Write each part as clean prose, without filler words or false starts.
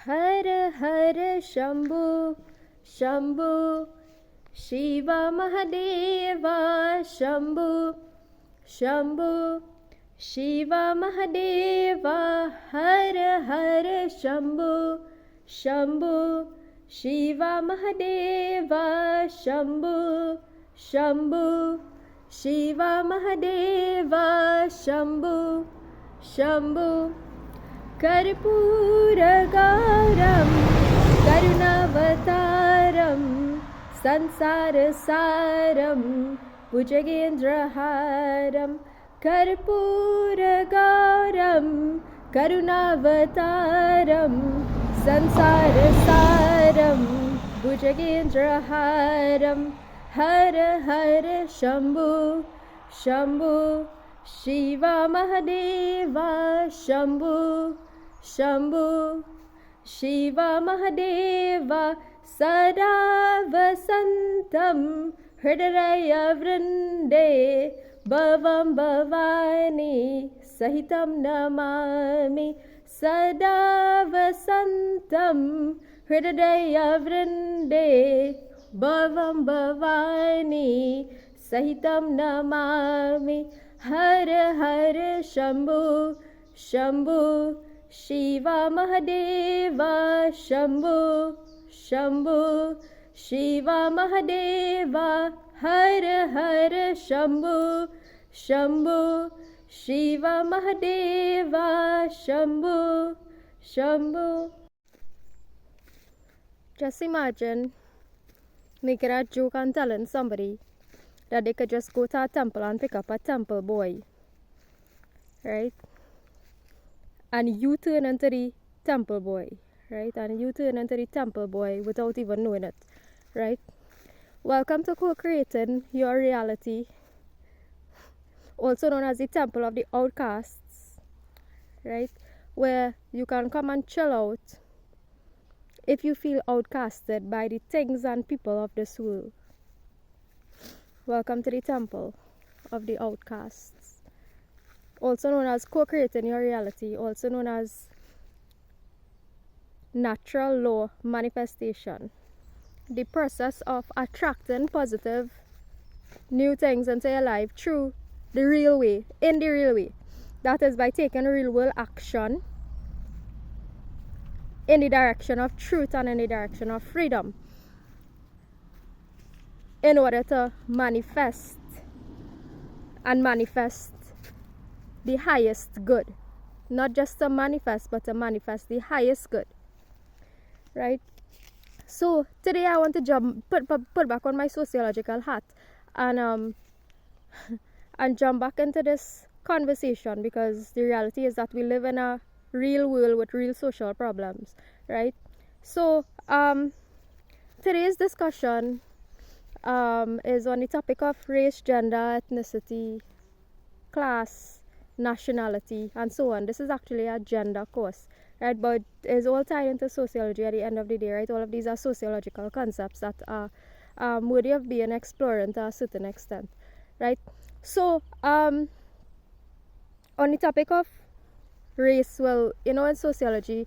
Har Har Shambhu Shambhu Shiva Mahadeva Shambhu Shambhu Shiva Mahadeva Har Har Shambhu Shambhu Shiva Mahadeva Shambhu Shambhu Shiva Mahadeva Shambhu Shambhu Karpuragaram Karunavataram Sansarasaram Bhujagendraharam Karpuragaram Karunavataram Sansarasaram Bhujagendraharam Har Har Shambhu Shambhu Shiva Mahadeva Shambhu Shambhu Shiva Mahadeva Sada Vasantam Hridaya Vrinde Bhavam Bhavani Sahitam Namami Sada Vasantam Hridaya Vrinde Bhavam Bhavani Sahitam Namami Har Har Shambhu Shambhu Shiva Mahadeva Shambhu Shambhu Shiva Mahadeva Har Har Shambhu Shambhu Shiva Mahadeva Shambhu Shambhu. Just imagine making a joke and telling somebody that they could just go to a temple and pick up a temple boy, right? And you turn into the temple boy, right? And you turn into the temple boy without even knowing it, right? Welcome to co-creating your reality, also known as the temple of the outcasts, right? Where you can come and chill out if you feel outcasted by the things and people of this world. Welcome to the temple of the outcasts, also known as co-creating your reality, also known as natural law manifestation, the process of attracting positive new things into your life through the real way, in the real way. That is by taking real world action in the direction of truth and in the direction of freedom, in order to manifest the highest good. Not just to manifest, but to manifest the highest good, right? So today I want to put back on my sociological hat and and jump back into this conversation, because the reality is that we live in a real world with real social problems, right? So today's discussion is on the topic of race, gender, ethnicity, class, nationality, and so on. This is actually a gender course, right? But it's all tied into sociology at the end of the day, right? All of these are sociological concepts that are worthy of being explored to a certain extent, right? So on the topic of race, well, in sociology,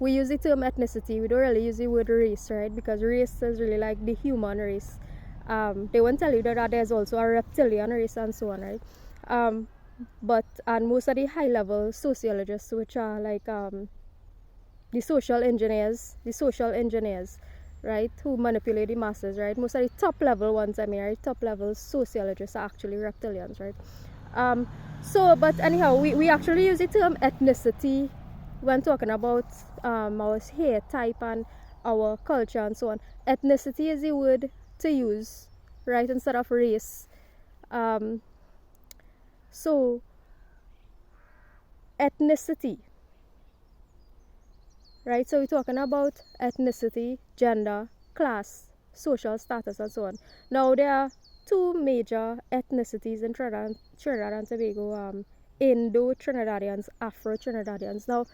we use the term ethnicity. We don't really use the word race, right? Because race is really like the human race. They won't tell you that there's also a reptilian race and so on, right? And most of the high level sociologists, which are like the social engineers, right, who manipulate the masses, right? Most of the top level ones, right, top level sociologists are actually reptilians, right? But anyhow, we actually use the term ethnicity when talking about our hair type and our culture and so on. Ethnicity is the word to use, right, instead of race. So ethnicity, right? So we're talking about ethnicity, gender, class, social status, and so on. Now there are two major ethnicities in Trinidad and Tobago: Indo-Trinidadians, Afro-Trinidadians. Now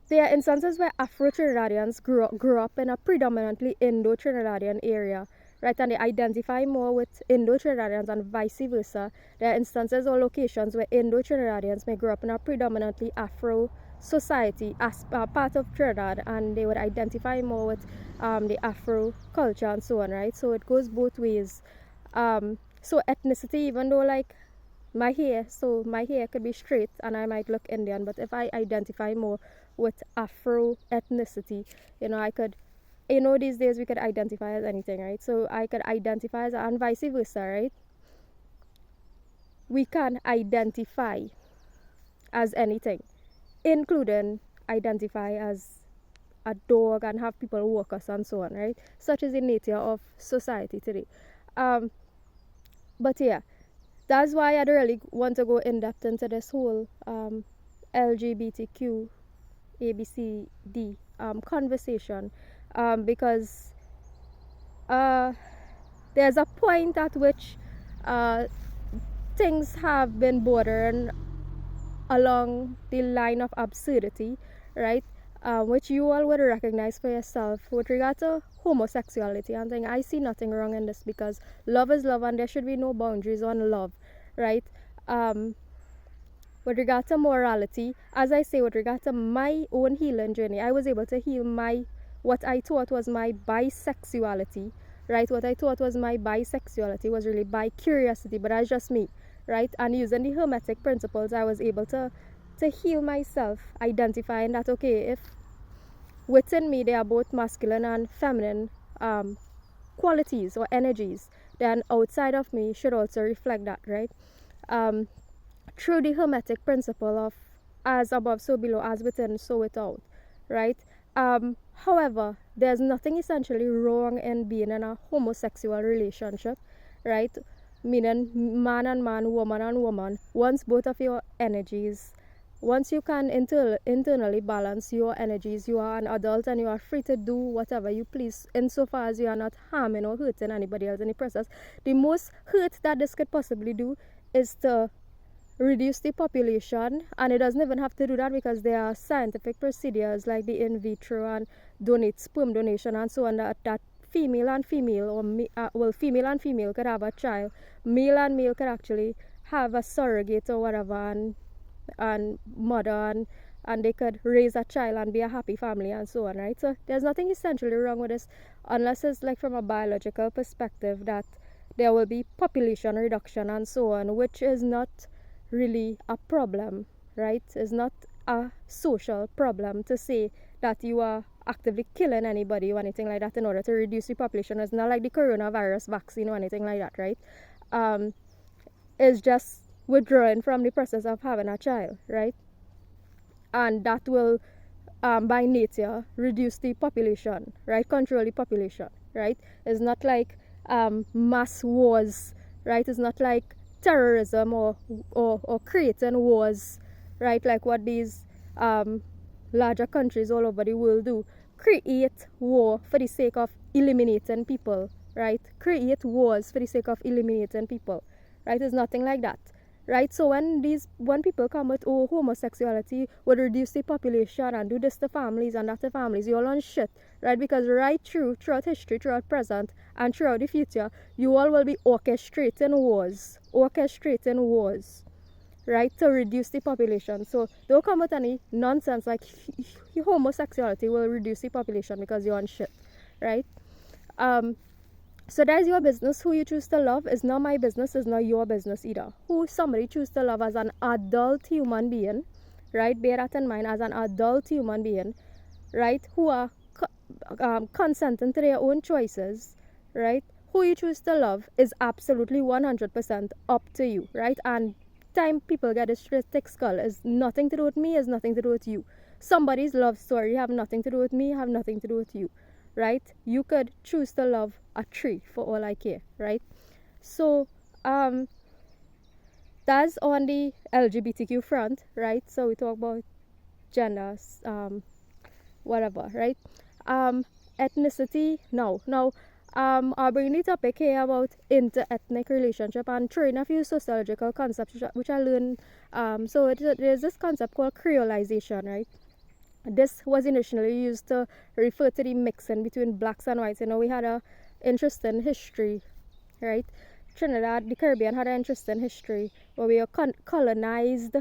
there are instances where Afro-Trinidadians grew up in a predominantly Indo-Trinidadian area, right, and they identify more with Indo-Trinidadians and vice versa. There are instances or locations where Indo-Trinidadians may grow up in a predominantly Afro society as part of Trinidad, and they would identify more with the Afro culture and so on, right? So it goes both ways. So ethnicity, even though like my hair could be straight and I might look Indian, but if I identify more with Afro ethnicity, I could, these days we could identify as anything, right? So I could identify as, and vice versa, right? We can identify as anything, including identify as a dog and have people walk us and so on, right? Such is the nature of society today. Um, but yeah, that's why I don't really want to go in depth into this whole LGBTQ ABCD conversation, because there's a point at which uh, things have been bordering along the line of absurdity, right? Which you all would recognize for yourself with regard to homosexuality. And saying I see nothing wrong in this because love is love and there should be no boundaries on love, right? With regard to morality, as I say, with regard to my own healing journey, I was able to heal what I thought was my bisexuality, right? What I thought was my bisexuality was really bi curiosity, but that's just me, right? And using the Hermetic principles, I was able to heal myself, identifying that, okay, if within me they are both masculine and feminine qualities or energies, then outside of me should also reflect that, right? Through the Hermetic principle of as above, so below, as within, so without, right? However, there's nothing essentially wrong in being in a homosexual relationship, right? Meaning man and man, woman and woman. Once both of your energies, once you can internally balance your energies, you are an adult and you are free to do whatever you please insofar as you are not harming or hurting anybody else in the process. The most hurt that this could possibly do is to reduce the population, and it doesn't even have to do that because there are scientific procedures like the in vitro and sperm donation and so on, that female and female, or female and female could have a child, male and male could actually have a surrogate or whatever, and mother, and they could raise a child and be a happy family and so on, right? So there's nothing essentially wrong with this, unless it's like from a biological perspective that there will be population reduction and so on, which is not really a problem, right? It's not a social problem to say that you are actively killing anybody or anything like that in order to reduce the population. It's not like the coronavirus vaccine or anything like that, right? It's just withdrawing from the process of having a child, right? And that will, by nature, reduce the population, right? Control the population, right? It's not like mass wars, right? It's not like terrorism or creating wars, right? Like what these larger countries all over the world do. Create war for the sake of eliminating people, right? Create wars for the sake of eliminating people, right? It's nothing like that, right? So when people come with, oh, homosexuality would reduce the population and do this to families and that to families, you're all on shit, right? Because throughout history, throughout present, and throughout the future, you all will be orchestrating wars, right, to reduce the population. So don't come with any nonsense like homosexuality will reduce the population because you're on shit, right? So that's your business. Who you choose to love is not my business, is not your business either. Who somebody choose to love as an adult human being, right? Bear that in mind, as an adult human being, right? Who are consenting to their own choices, right? Who you choose to love is absolutely 100% up to you, right? And time people get this thick skull is nothing to do with me, is nothing to do with you. Somebody's love story have nothing to do with me, have nothing to do with you, right? You could choose to love a tree for all I care, right? So that's on the LGBTQ front, right? So we talk about genders, whatever, right? Ethnicity, no. I'll bring the topic here about inter-ethnic relationship and throw in a few sociological concepts which I learned. So there's this concept called creolization, right? This was initially used to refer to the mixing between blacks and whites. We had a interesting history, right? Trinidad, the Caribbean had an interesting history where we were colonized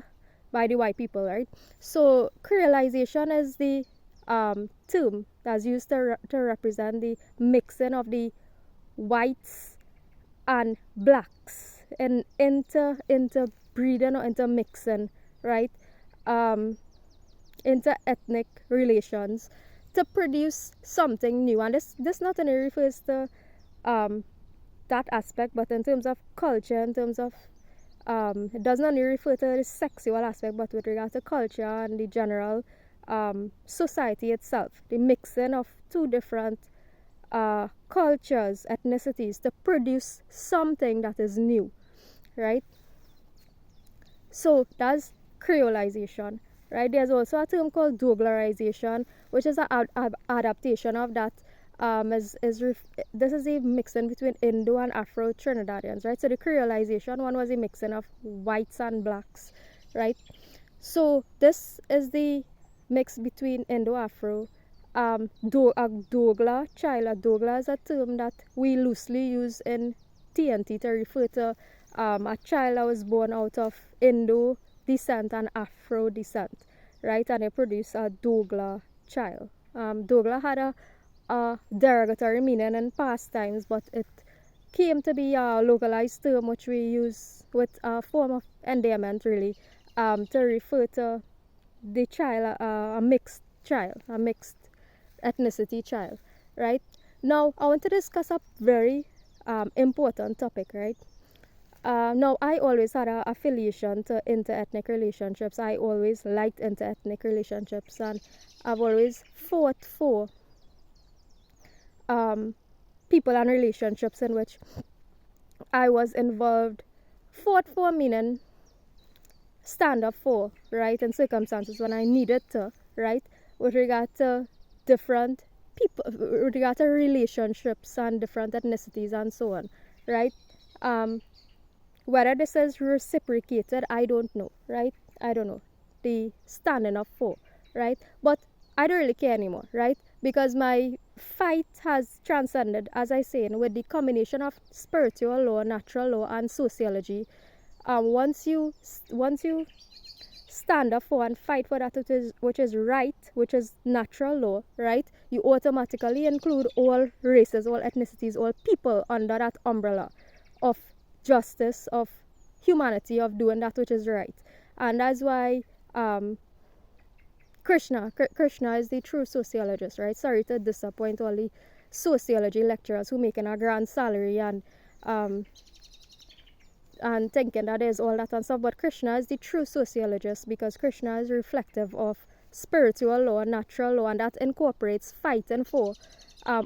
by the white people, right? So creolization is the term that's used to represent the mixing of the whites and blacks and interbreeding or intermixing, right? Inter-ethnic relations to produce something new. And this not only refers to that aspect, but in terms of culture, in terms of it does not only refer to the sexual aspect, but with regard to culture and the general society itself, the mixing of two different cultures, ethnicities to produce something that is new, right? So that's creolization, right? There's also a term called Douglarization, which is an adaptation of that. This is a mixing between Indo and Afro Trinidadians, right? So the creolization one was a mixing of whites and blacks, right? So this is the mix between Indo-Afro. Dougla child. A Dougla is a term that we loosely use in TNT to refer to a child that was born out of Indo descent and Afro descent, right? And they produce a Dougla child. Dougla had a derogatory meaning in past times, but it came to be a localized term which we use with a form of endearment, really, to refer to the child, a mixed child, a mixed ethnicity child, right? Now, I want to discuss a very important topic, right? Now, I always had an affiliation to inter-ethnic relationships. I always liked inter-ethnic relationships, and I've always fought for people and relationships in which I was involved. Fought for meaning stand up for, right, in circumstances when I needed to, right, with regard to different people, with regard to relationships and different ethnicities and so on, right? Whether this is reciprocated, I don't know, right? I don't know. The standing up for, right? But I don't really care anymore, right? Because my fight has transcended, as I say, with the combination of spiritual law, natural law, and sociology. Once you stand up for and fight for that which is right, which is natural law, right, you automatically include all races, all ethnicities, all people under that umbrella of justice, of humanity, of doing that which is right. And that's why Krishna is the true sociologist, right? Sorry to disappoint all the sociology lecturers who making a grand salary and thinking that there's all that and stuff, but Krishna is the true sociologist because Krishna is reflective of spiritual law, natural law, and that incorporates fighting for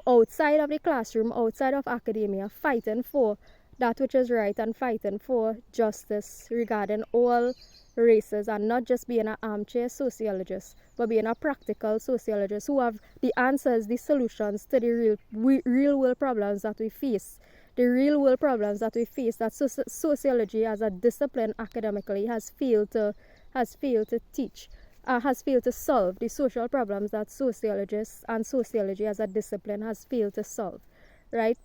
outside of the classroom, outside of academia, fighting for that which is right and fighting for justice regarding all races, and not just being an armchair sociologist, but being a practical sociologist who have the answers, the solutions to the real world problems that we face. The real world problems that we face, that sociology as a discipline academically has failed to teach, has failed to solve the social problems that sociologists and sociology as a discipline has failed to solve, right?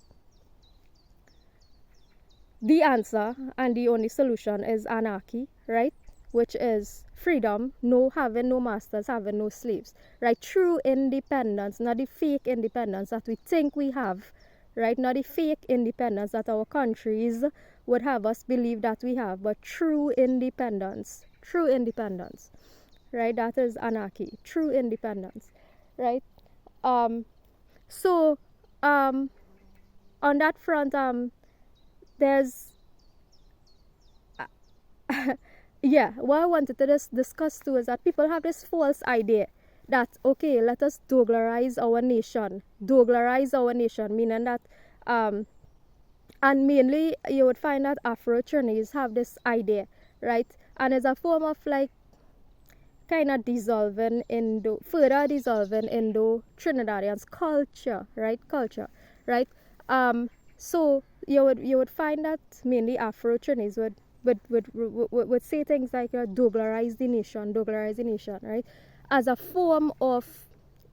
The answer and the only solution is anarchy, right? Which is freedom, having no masters, having no slaves, right? True independence, not the fake independence that we think we have, right? Not the fake independence that our countries would have us believe that we have, but true independence, right? That is anarchy, true independence, right? So on that front, there's yeah, what I wanted to discuss too is that people have this false idea that, okay, let us Douglarize our nation, meaning that and mainly you would find that Afro-Chinese have this idea, right? And it's a form of like kind of further dissolving Indo-Trinidadians culture, right? So you would find that mainly Afro-Chinese would say things like Douglarize the nation, right? As a form of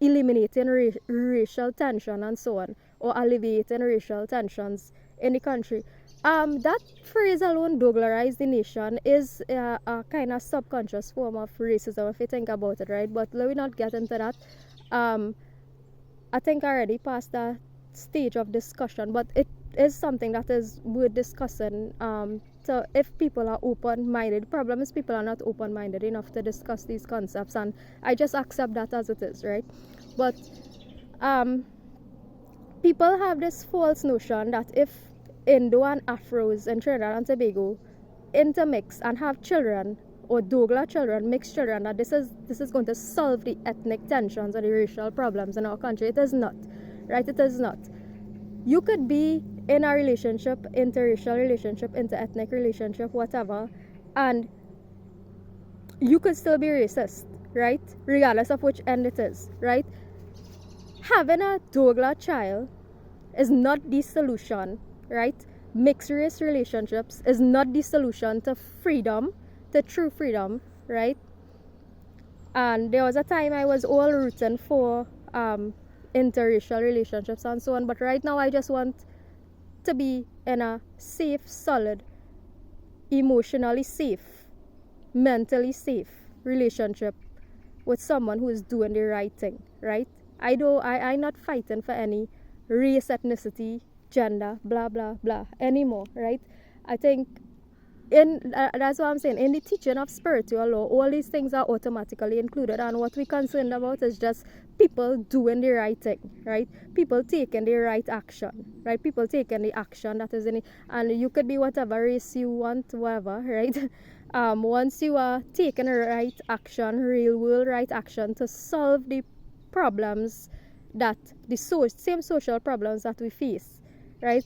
eliminating racial tension and so on, or alleviating racial tensions in the country. That phrase alone, doglarize the nation, is a kind of subconscious form of racism if you think about it, right? But let me not get into that. Um, I think I already past that stage of discussion, but it is something that is worth discussing. So if people are open-minded, the problem is people are not open-minded enough to discuss these concepts, and I just accept that as it is, right? But um, people have this false notion that if Indo and Afros in Trinidad and Tobago intermix and have children, or Douglas children, mixed children, that this is going to solve the ethnic tensions or the racial problems in our country. It is not, right? It is not. You could be in a relationship, interracial relationship, interethnic relationship, whatever, and you could still be racist, right? Regardless of which end it is, right? Having a Douglas child is not the solution, right? Mixed race relationships is not the solution to freedom, to true freedom, right? And there was a time I was all rooting for interracial relationships and so on, but right now I just want to be in a safe, solid, emotionally safe, mentally safe relationship with someone who is doing the right thing, right? I'm not fighting for any race, ethnicity, gender, blah blah blah anymore, right? I think that's what I'm saying. In the teaching of spiritual law, all these things are automatically included, and what we're concerned about is just people doing the right thing, right? People taking the right action, right? People taking the action that is in it, and you could be whatever race you want, whatever, right? Once you are taking the right action, real world right action to solve the problems that same social problems that we face, right?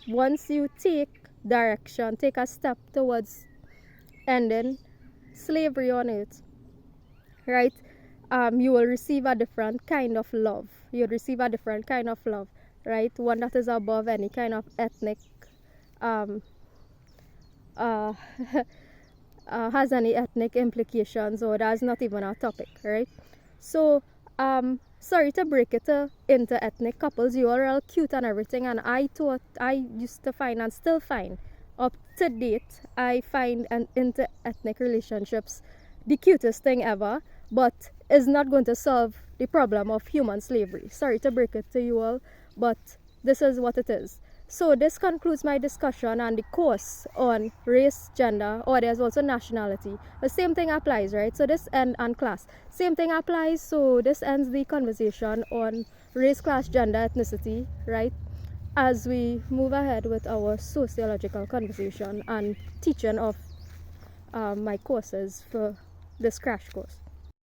Once you take direction, take a step towards ending slavery on earth, right? You will receive a different kind of love. You'll receive a different kind of love, right? One that is above any kind of ethnic, um, uh, has any ethnic implications, or that's not even a topic, right? So, sorry to break it to inter-ethnic couples. You are all cute and everything, and I thought I used to find and still find up to date, I find an inter-ethnic relationships the cutest thing ever, but is not going to solve the problem of human slavery. Sorry to break it to you all, but this is what it is. So this concludes my discussion on the course on race, gender, or there's also nationality. The same thing applies, right? So this end and class. Same thing applies, so this ends the conversation on race, class, gender, ethnicity, right? As we move ahead with our sociological conversation and teaching of my courses for this crash course.